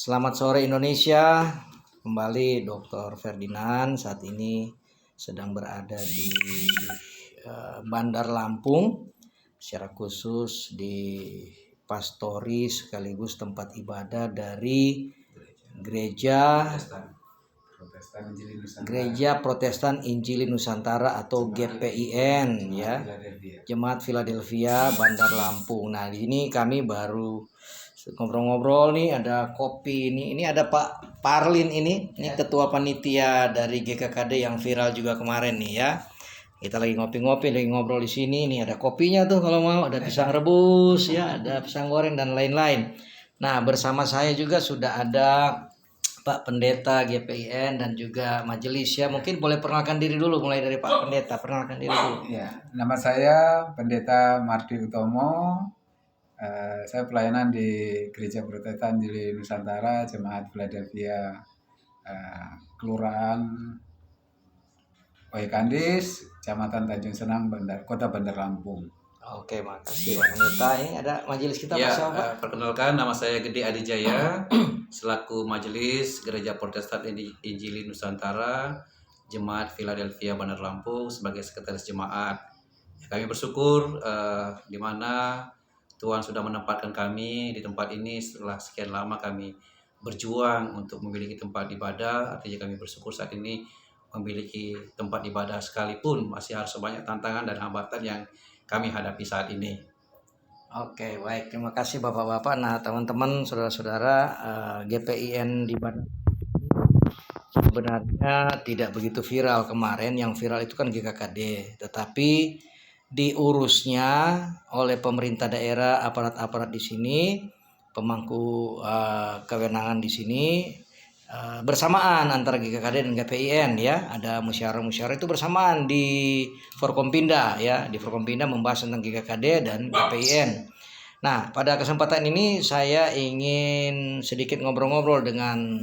Selamat sore Indonesia, kembali Dr. Ferdinand saat ini sedang berada di Bandar Lampung, secara khusus di pastori sekaligus tempat ibadah dari Gereja Protestan Injili Nusantara atau GPIN ya, Jemaat Philadelphia Bandar Lampung. Nah, di sini kami baru ngobrol-ngobrol nih, ada kopi ini ada Pak Parlin ini ketua panitia dari GKKD yang viral juga kemarin nih ya. Kita lagi ngopi-ngopi, lagi ngobrol di sini nih, ada kopinya tuh kalau mau, ada pisang rebus ya, ada pisang goreng dan lain-lain. Nah, bersama saya juga sudah ada Pak Pendeta GPIN dan juga majelis ya. Mungkin boleh perkenalkan diri dulu, mulai dari Pak Pendeta, perkenalkan diri dulu. Ya, nama saya Pendeta Mardi Utomo. Saya pelayanan di Gereja Protestan Injili Nusantara, Jemaat Philadelphia, Kelurahan Waikandis, Kecamatan Tanjung Senang, Kota Bandar Lampung. Oke, makasih Pak Pendeta. Ini ada majelis kita ya, siapa? Perkenalkan, nama saya Gede Adijaya, selaku majelis Gereja Protestan Injili Nusantara, Jemaat Philadelphia Bandar Lampung sebagai sekretaris jemaat. Kami bersyukur di mana Tuhan sudah menempatkan kami di tempat ini setelah sekian lama kami berjuang untuk memiliki tempat ibadah. Artinya kami bersyukur saat ini memiliki tempat ibadah, sekalipun masih harus banyak tantangan dan hambatan yang kami hadapi saat ini. Oke, baik. Terima kasih Bapak-Bapak. Nah, teman-teman, saudara-saudara, GPIN di Bandar sebenarnya tidak begitu viral kemarin. Yang viral itu kan GKKD, tetapi diurusnya oleh pemerintah daerah, aparat-aparat di sini, pemangku kewenangan di sini, bersamaan antara GKKD dan GPIN ya. Ada musyawarah itu bersamaan di Forkompinda ya. Di Forkompinda membahas tentang GKKD dan GPIN. Nah, pada kesempatan ini saya ingin sedikit ngobrol-ngobrol dengan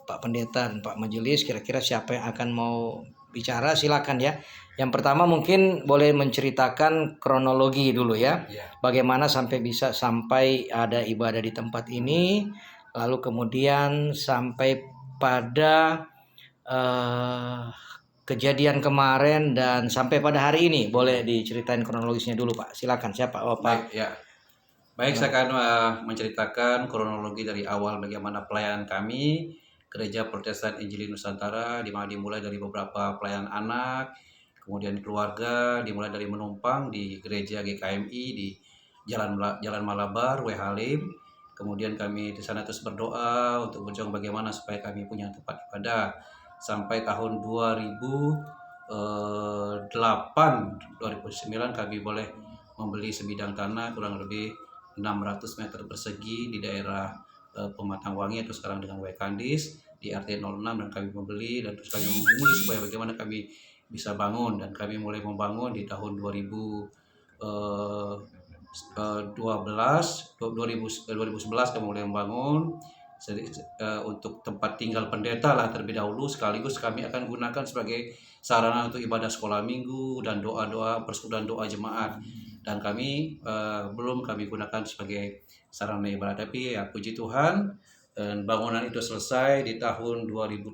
Pak Pendeta dan Pak Majelis. Kira-kira siapa yang akan mau bicara, silakan ya. Yang pertama mungkin boleh menceritakan kronologi dulu ya. Bagaimana sampai ada ibadah di tempat ini, lalu kemudian sampai pada kejadian kemarin dan sampai pada hari ini. Boleh diceritain kronologisnya dulu Pak. Silakan, siapa? Oh, Pak. Baik, saya akan menceritakan kronologi dari awal bagaimana pelayanan kami Gereja Protestan Injili Nusantara, di mana dimulai dari beberapa pelayanan anak, kemudian keluarga, dimulai dari menumpang di gereja GKMI di Jalan Malabar, Halim. Kemudian kami di sana terus berdoa untuk berjuang bagaimana supaya kami punya tempat ibadah. Sampai tahun 2008, 2009 kami boleh membeli sebidang tanah kurang lebih 600 meter persegi di daerah Pematangwangi atau sekarang dengan Waikandis di RT 06, dan kami membeli dan terus kami memulai supaya bagaimana kami bisa bangun, dan kami mulai membangun di tahun 2011 kami mulai membangun untuk tempat tinggal pendeta lah terlebih dahulu, sekaligus kami akan gunakan sebagai sarana untuk ibadah sekolah minggu dan doa-doa persekutuan doa jemaat, dan kami belum kami gunakan sebagai sarana ibadah. Tapi ya puji Tuhan, bangunan itu selesai di tahun 2013,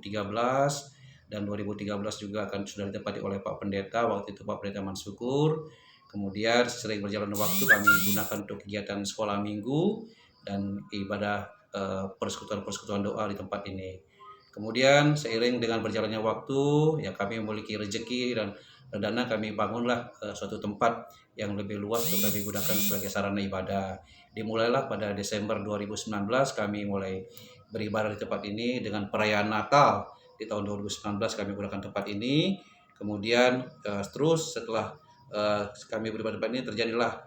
dan 2013 juga akan sudah ditempati oleh Pak Pendeta, waktu itu Pak Pendeta Mansyukur. Kemudian sering berjalan waktu kami gunakan untuk kegiatan sekolah minggu dan ibadah persekutuan doa di tempat ini. Kemudian seiring dengan berjalannya waktu, ya kami memiliki rezeki dan dana, kami bangunlah suatu tempat yang lebih luas untuk kami gunakan sebagai sarana ibadah. Dimulailah pada Desember 2019 kami mulai beribadah di tempat ini dengan perayaan Natal. Di tahun 2019 kami gunakan tempat ini. Kemudian terus setelah kami beribadah di tempat ini, terjadilah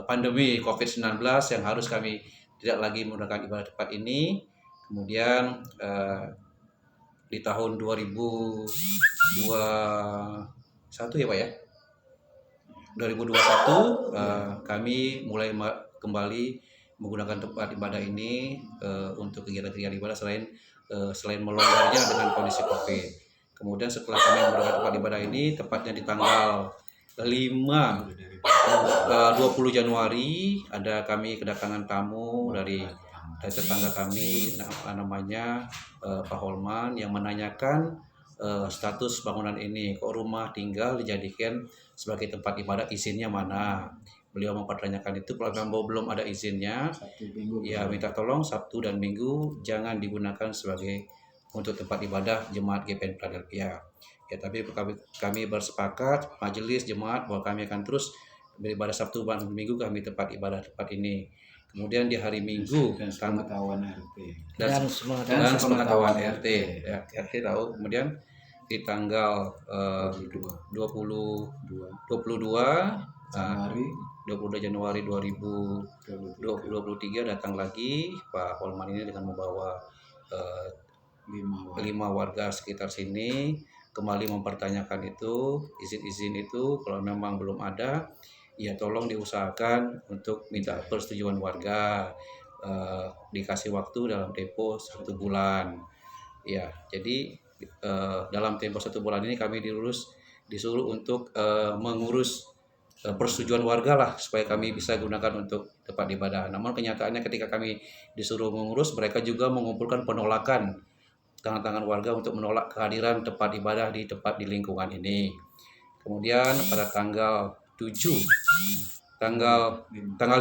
pandemi COVID-19 yang harus kami tidak lagi menggunakan ibadah tempat ini. Kemudian di tahun 2021 ya Pak ya, 2021 kami mulai kembali menggunakan tempat ibadah ini untuk kegiatan-kegiatan ibadah selain melonggarnya dengan kondisi COVID. Kemudian setelah kami menggunakan tempat ibadah ini, tepatnya di tanggal 20 Januari ada kami kedatangan tamu dari dari tetangga kami namanya Pak Holman yang menanyakan status bangunan ini, kok rumah tinggal dijadikan sebagai tempat ibadah, izinnya mana. Beliau mempertanyakan itu, kalau memang belum ada izinnya, Sabtu Minggu ya minta tolong Sabtu dan Minggu jangan digunakan sebagai untuk tempat ibadah jemaat GPN Philadelphia. Ya, tapi kami bersepakat majelis jemaat bahwa kami akan terus beribadah Sabtu dan Minggu, kami tempat ibadah tempat ini. Kemudian di hari Minggu dan sepengetahuan RT. Dan dan sepengetahuan RT, ya, RT tahu. Kemudian di tanggal 22 Januari 22 Januari 2023 datang lagi Pak Holman ini dengan membawa 5 warga sekitar sini kembali mempertanyakan itu, izin-izin itu kalau memang belum ada, ya tolong diusahakan untuk minta persetujuan warga, dikasih waktu dalam tempo 1 bulan. Ya, jadi dalam tempo 1 bulan ini kami disuruh untuk mengurus persetujuan warga lah supaya kami bisa gunakan untuk tempat ibadah. Namun kenyataannya ketika kami disuruh mengurus, mereka juga mengumpulkan penolakan tangan-tangan warga untuk menolak kehadiran tempat ibadah di lingkungan ini. Kemudian pada tanggal 5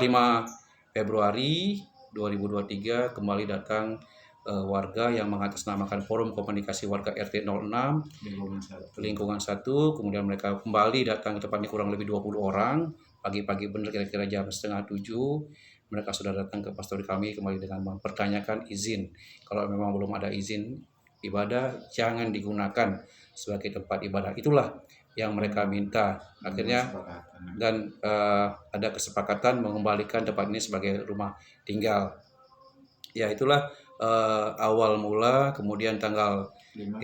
Februari 2023 kembali datang warga yang mengatasnamakan Forum Komunikasi Warga RT 06 lingkungan 1, kemudian mereka kembali datang ke tempat ini kurang lebih 20 orang, pagi-pagi benar kira-kira jam 6:30 mereka sudah datang ke pastori kami kembali dengan mempertanyakan izin. Kalau memang belum ada izin ibadah, jangan digunakan sebagai tempat ibadah. Itulah yang mereka minta. Akhirnya dan ada kesepakatan mengembalikan tempat ini sebagai rumah tinggal. Ya, itulah awal mula. Kemudian tanggal 5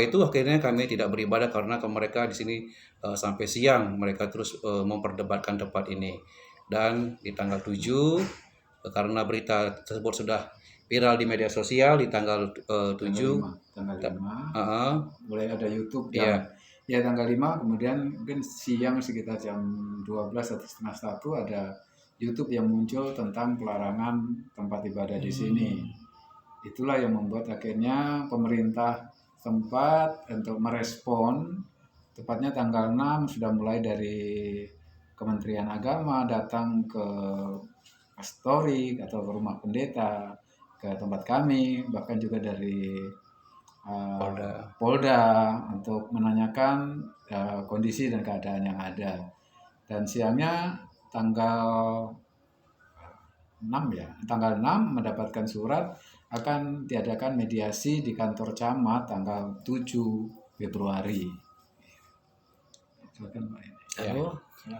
itu akhirnya kami tidak beribadah karena mereka di sini sampai siang mereka terus memperdebatkan tempat ini. Dan di tanggal 7 karena berita tersebut sudah viral di media sosial, di tanggal 7 mulai ada YouTube ya. Ya tanggal 5 kemudian mungkin siang sekitar jam 12 atau setengah 1 ada YouTube yang muncul tentang pelarangan tempat ibadah di sini. Itulah yang membuat akhirnya pemerintah tempat untuk merespon, tepatnya tanggal 6 sudah mulai dari Kementerian Agama datang ke pastori atau ke rumah pendeta, ke tempat kami, bahkan juga dari Polda untuk menanyakan kondisi dan keadaan yang ada. Dan siangnya tanggal 6 mendapatkan surat akan diadakan mediasi di kantor camat tanggal 7 Februari.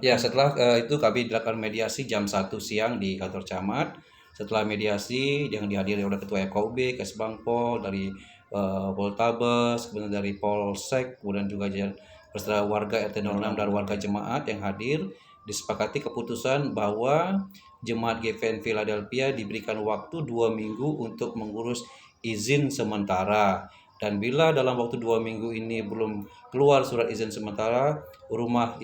Ya, setelah itu kami dilakukan mediasi jam 1 siang di kantor camat. Setelah mediasi yang dihadiri oleh Ketua FKUB, Kesbangpol, dari Poltabes, kemudian dari Polsek, kemudian juga beserta warga RT 06 dan warga jemaat yang hadir, disepakati keputusan bahwa jemaat GPN Philadelphia diberikan waktu 2 minggu untuk mengurus izin sementara. Dan bila dalam waktu 2 minggu ini belum keluar surat izin sementara, rumah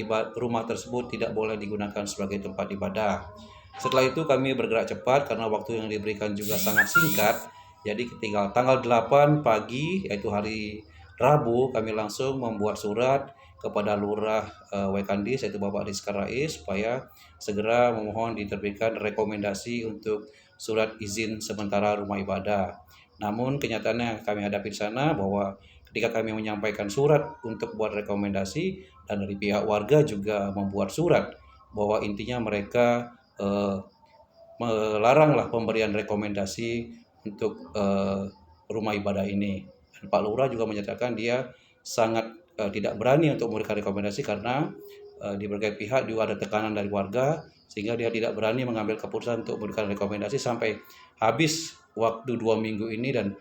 tersebut tidak boleh digunakan sebagai tempat ibadah. Setelah itu kami bergerak cepat karena waktu yang diberikan juga sangat singkat. Jadi ketika tanggal 8 pagi, yaitu hari Rabu, kami langsung membuat surat kepada Lurah Wekandis, yaitu Bapak Rizka Rais, supaya segera memohon diterbitkan rekomendasi untuk surat izin sementara rumah ibadah. Namun kenyataannya kami hadapi di sana bahwa ketika kami menyampaikan surat untuk buat rekomendasi, dan dari pihak warga juga membuat surat bahwa intinya mereka melaranglah pemberian rekomendasi untuk rumah ibadah ini. Dan Pak Lurah juga menyatakan dia sangat tidak berani untuk memberikan rekomendasi karena di berbagai pihak juga ada tekanan dari warga, sehingga dia tidak berani mengambil keputusan untuk memberikan rekomendasi sampai habis waktu 2 minggu ini. Dan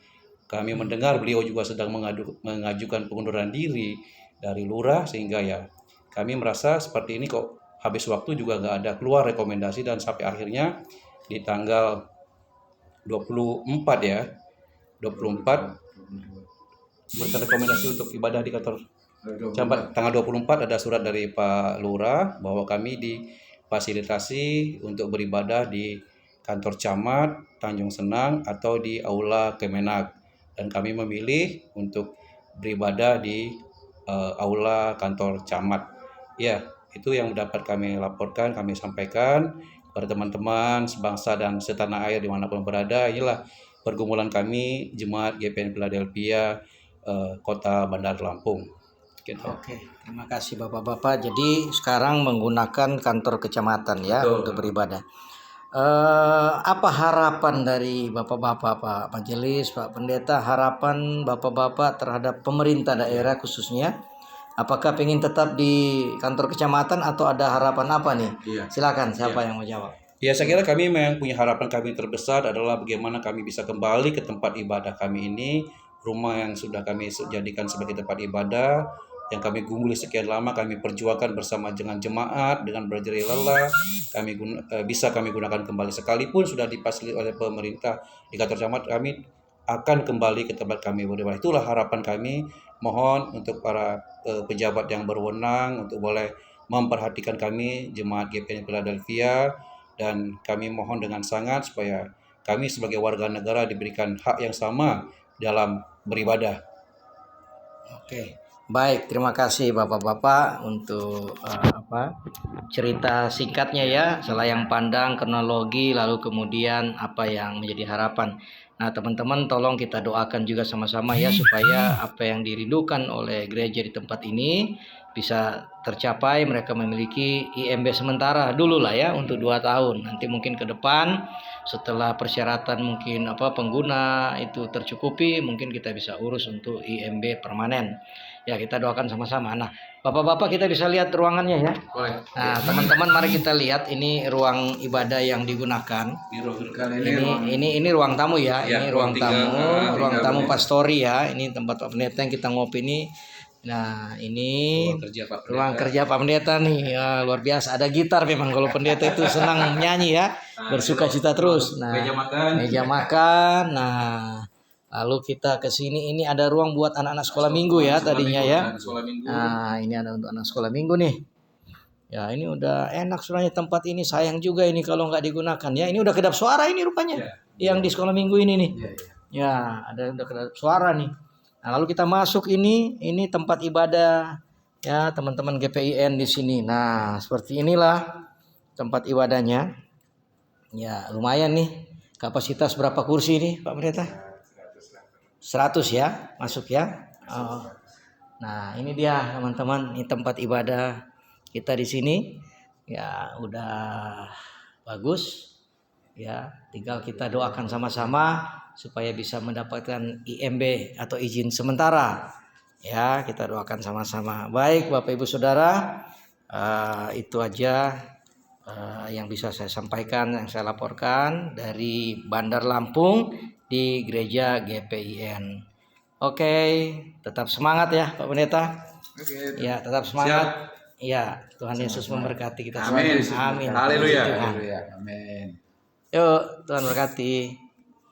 kami mendengar beliau juga sedang mengajukan pengunduran diri dari Lurah, sehingga ya kami merasa seperti ini kok habis waktu juga nggak ada keluar rekomendasi. Dan sampai akhirnya di tanggal 24 berikan rekomendasi untuk ibadah di kantor camat. Tanggal 24 ada surat dari Pak Lurah bahwa kami difasilitasi untuk beribadah di kantor camat Tanjung Senang atau di aula Kemenak, dan kami memilih untuk beribadah di aula kantor camat. Ya, itu yang dapat kami laporkan, kami sampaikan kepada teman-teman sebangsa dan setanah air dimanapun berada. Inilah pergumulan kami Jemaat GPN Philadelphia Kota Bandar Lampung. Gitu. Oke, terima kasih Bapak-bapak. Jadi sekarang menggunakan kantor kecamatan ya Betul. untuk beribadah. Apa harapan dari Bapak-bapak, Pak Majelis, Pak Pendeta, harapan Bapak-bapak terhadap pemerintah daerah khususnya? Apakah ingin tetap di kantor kecamatan atau ada harapan apa nih? Iya. Silakan, siapa yang mau jawab? Ya, saya kira kami memang punya harapan kami terbesar adalah bagaimana kami bisa kembali ke tempat ibadah kami ini, rumah yang sudah kami jadikan sebagai tempat ibadah, yang kami gumuli sekian lama, kami perjuangkan bersama dengan jemaat, dengan berjerih lelah, bisa kami gunakan kembali. Sekalipun sudah difasilitasi oleh pemerintah di kantor camat, kami akan kembali ke tempat kami beribadah. Itulah harapan kami. Mohon untuk para pejabat yang berwenang untuk boleh memperhatikan kami, Jemaat GPN Philadelphia, dan kami mohon dengan sangat supaya kami sebagai warga negara diberikan hak yang sama dalam beribadah. Oke, baik, terima kasih Bapak-bapak untuk cerita singkatnya ya, selayang pandang, kronologi, lalu kemudian apa yang menjadi harapan. Nah, teman-teman tolong kita doakan juga sama-sama ya supaya apa yang dirindukan oleh gereja di tempat ini bisa tercapai. Mereka memiliki IMB sementara dulu lah ya untuk 2 tahun. Nanti mungkin ke depan setelah persyaratan mungkin pengguna itu tercukupi, mungkin kita bisa urus untuk IMB permanen. Ya, kita doakan sama-sama. Nah, Bapak-bapak kita bisa lihat ruangannya ya. Boleh. Nah, teman-teman mari kita lihat ini ruang ibadah yang digunakan. Ini ruang tamu ya. Ya, Ini ruang tamu, ruang tamu menit. pastori ya. Ini tempat Pak Pendeta yang kita ngopi ini. Nah, ini ruang kerja Pak Pendeta nih. Ya, luar biasa. Ada gitar memang kalau pendeta itu senang menyanyi ya. Bersuka cita terus. Nah, meja makan. Nah, lalu kita ke sini, ini ada ruang buat anak-anak sekolah minggu ya tadinya ya. Nah, ini ada untuk anak sekolah minggu nih. Ya, ini udah enak sebenarnya tempat ini. Sayang juga ini kalau nggak digunakan ya. Ini udah kedap suara ini rupanya. Yang di sekolah minggu ini nih. Ya, ada udah kedap suara nih. Nah, lalu kita masuk ini tempat ibadah ya teman-teman GPIN di sini. Nah, seperti inilah tempat ibadahnya. Ya, lumayan nih. Kapasitas berapa kursi nih, Pak Pendeta? 100 ya, masuk ya. Oh. Nah, ini dia teman-teman, ini tempat ibadah kita di sini. Ya, udah bagus. Ya, tinggal kita doakan sama-sama supaya bisa mendapatkan IMB atau izin sementara. Ya, kita doakan sama-sama. Baik, Bapak Ibu Saudara, itu aja yang bisa saya sampaikan, yang saya laporkan dari Bandar Lampung di Gereja GPIN. Oke, tetap semangat ya Pak Pendeta. Ya, tetap semangat. Ya, Tuhan Yesus memberkati kita semua. Amin. Amin. Haleluya. Tuhan. Amin. Yuk, Tuhan berkati.